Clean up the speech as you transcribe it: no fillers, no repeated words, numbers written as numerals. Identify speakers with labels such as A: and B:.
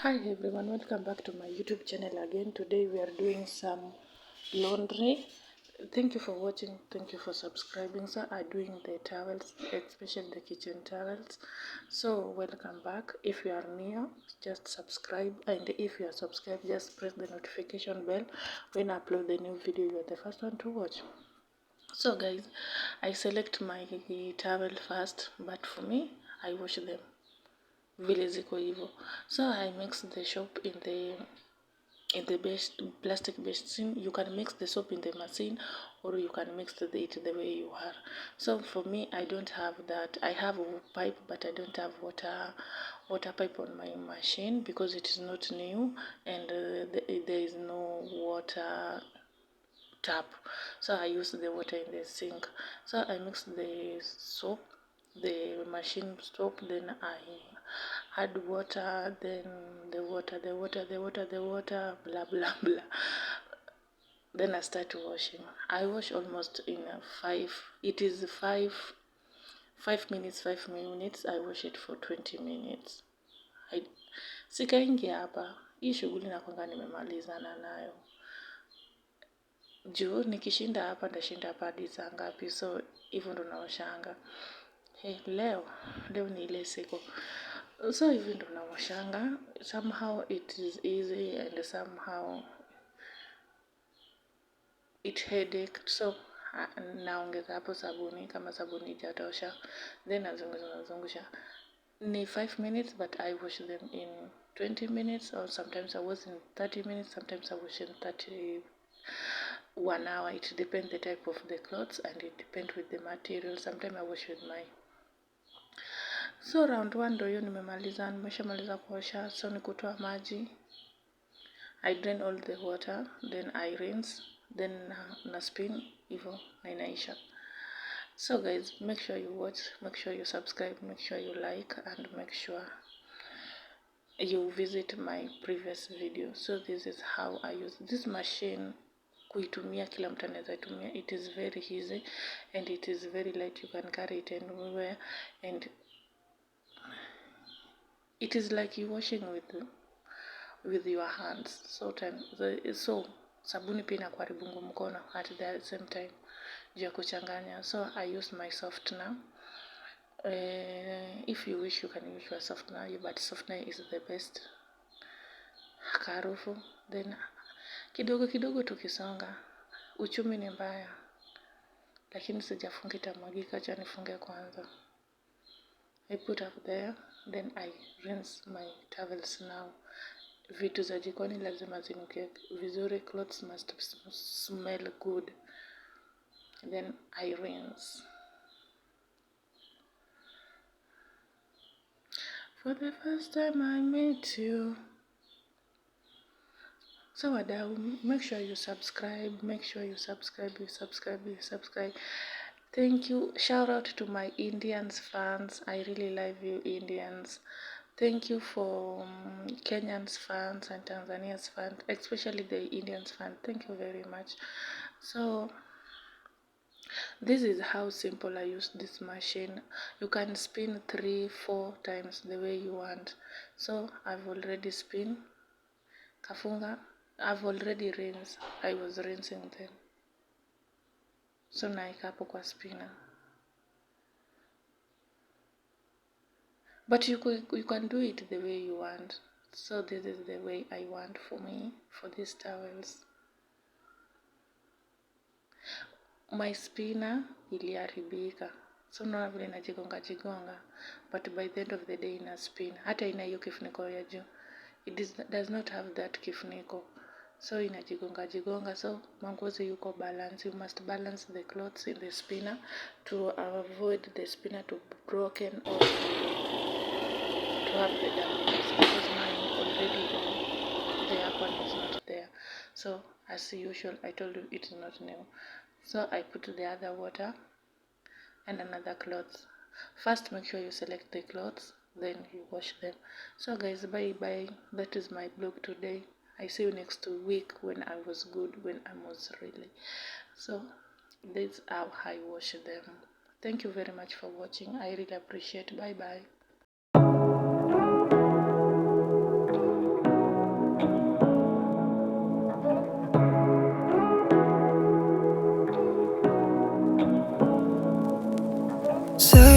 A: Hi everyone, welcome back to my YouTube channel again. Today we are doing some laundry. Thank you for watching, thank you for subscribing. So I'm doing the towels, especially the kitchen towels. So welcome back. If you are new, just subscribe, and if you are subscribed, just press the notification bell. When I upload the new video, you are the first one to watch. So guys, I select my towel first, but for me I wash them vile ziko hivyo. So I mix the soap in the plastic basin. You can mix the soap in the machine, or you can mix it the way you are. So for me, I don't have that. I have a pipe, but I don't have water pipe on my machine because it is not new, and there is no water tap. So I use the water in the sink. So I mix the soap, the machine soap, then I add water, then the water, blah blah blah. Then I start washing. I wash almost in it is 5 minutes. I wash it for 20 minutes. Sikaingia hapa, hii shughuli nakwanga nimemalizana nayo. Juu nikishinda hapa ndashinda hapa hadi saa ngapi? So hivyo ndo naoshanga. Leo ni ile siku. So hivyo ndo naoshanga. Somehow it is easy and somehow it headache. So naongeza hapo sabuni kama sabuni haijatosha, then nazungusha. Ni 5 minutes, but I wash them in 20 minutes, or sometimes I wash in 30 minutes, sometimes I wash in 1 hour. It depends the type of the clothes, and it depends with the material. Sometimes I wash with my. So round 1 ndo hiyo nimeshamaliza kuosha. So ni kutoa maji, I drain all the water, then I rinse, then na spin hivyo na inaisha. So guys, make sure you watch, make sure you subscribe, make sure you like, and make sure you visit my previous video. So this is how I use this machine. Kuitumia kila mtu anaweza itumia. It is very easy and it is very light. You can carry it anywhere, and it is like you washing with your hands. So sabuni pia inakuharibu mkono at the same time juu ya kuchanganya. So I use my softener. If you wish, you can use your softener, but softener is the best. Harufu. Then kidogo tukisonga. Uchumi ni mbaya, lakini sijafunga itamwagika, acha nifunge kwanza. I put up there, then I rinse my towels now. Vitu za jikoni lazima zinuke vizuri. Clothes must smell good. Then I rinse. For the first time I met you. So wadau, make sure you subscribe. Thank you. Shout out to my Indians fans. I really love you, Indians. Thank you for Kenyans fans and Tanzanians fans, especially the Indians fans. Thank you very much. So this is how simple I use this machine. You can spin 3-4 times the way you want. So I've already spin kafunga. I've already rinsed. I was rinsing them. So naika hapo kwa spinner. But you can do it the way you want. So this is the way I want for me, for these towels. My spinner iliharibika. So naona vile najigonga. But by the end of the day ina spin. Hata ina hiyo kifuniko ya juu. It does not have that kifuniko. So inajigonga. So mangozi yuko balance. You must balance the clothes in the spinner to avoid the spinner to be broken or to have the damages, because mine already the upper one is not there. So as usual, I told you it is not new. So I put the other water and another cloth. First make sure you select the clothes, then you wash them. So guys, bye. That is my blog today. I see you next week when I was good, when I was really. So that's how I wash them. Thank you very much for watching. I really appreciate. Bye.
B: Say